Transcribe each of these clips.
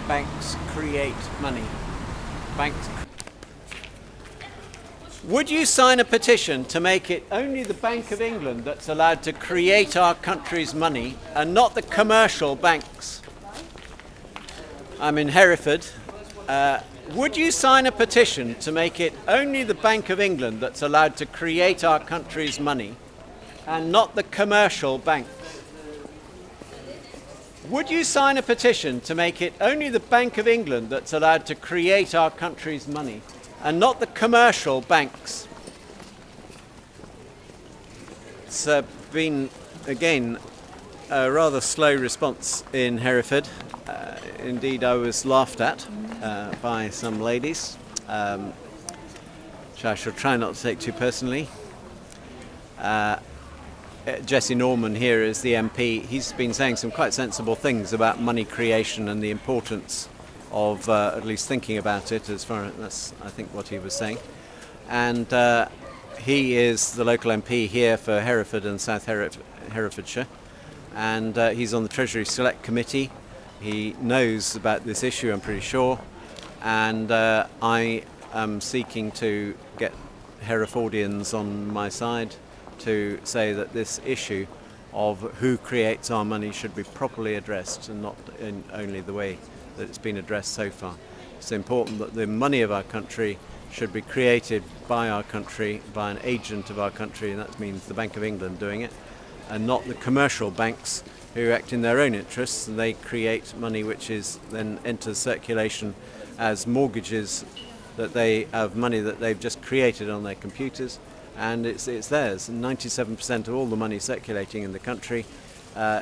banks create money. Banks. Would you sign a petition to make it only the Bank of England that's allowed to create our country's money and not the commercial banks? I'm in Hereford. Would you sign a petition to make it only the Bank of England that's allowed to create our country's money and not the commercial banks? Would you sign a petition to make it only the Bank of England that's allowed to create our country's money and not the commercial banks? It's been, again, a rather slow response in Hereford. Indeed, I was laughed at by some ladies, which I shall try not to take too personally. Jesse Norman here is the MP. He's been saying some quite sensible things about money creation and the importance of at least thinking about it, as far as that's, I think, what he was saying. And he is the local MP here for Hereford and South Herefordshire, and he's on the Treasury Select Committee. He knows about this issue, I'm pretty sure, and I am seeking to get Herefordians on my side to say that this issue of who creates our money should be properly addressed and not in only the way that it's been addressed so far. It's important that the money of our country should be created by our country, by an agent of our country, and that means the Bank of England doing it, and not the commercial banks who act in their own interests, and they create money which is then enters circulation as mortgages that they have money that they've just created on their computers, and it's theirs. And 97% of all the money circulating in the country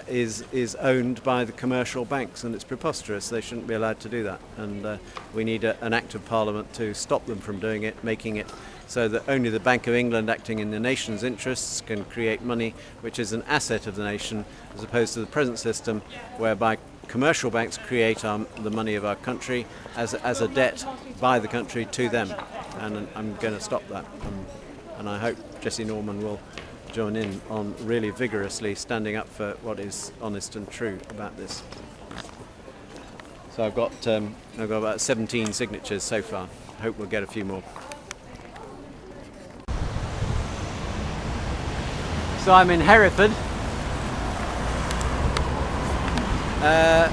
is owned by the commercial banks, and it's preposterous. They shouldn't be allowed to do that, and we need an act of Parliament to stop them from doing it, making it so that only the Bank of England, acting in the nation's interests, can create money which is an asset of the nation, as opposed to the present system whereby commercial banks create the money of our country as a debt by the country to them. And I'm going to stop that, and I hope Jesse Norman will join in on really vigorously standing up for what is honest and true about this. So I've got about 17 signatures so far. Hope we'll get a few more. So I'm in Hereford.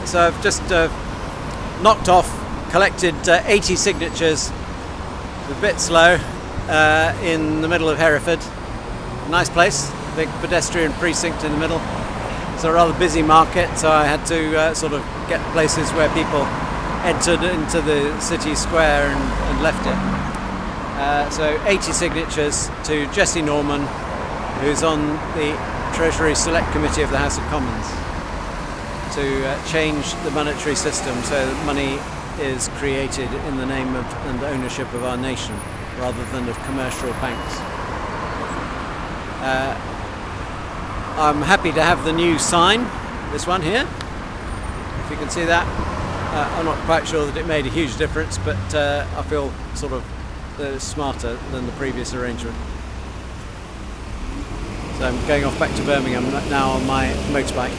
So I've just knocked off, collected 80 signatures, a bit slow, in the middle of Hereford. Nice place, big pedestrian precinct in the middle. It's a rather busy market, so I had to sort of get places where people entered into the city square and left it. So 80 signatures to Jesse Norman, who's on the Treasury Select Committee of the House of Commons, to change the monetary system so that money is created in the name of and ownership of our nation rather than of commercial banks. I'm happy to have the new sign, this one here, if you can see that. I'm not quite sure that it made a huge difference, but I feel sort of smarter than the previous arrangement. So I'm going off back to Birmingham now on my motorbike.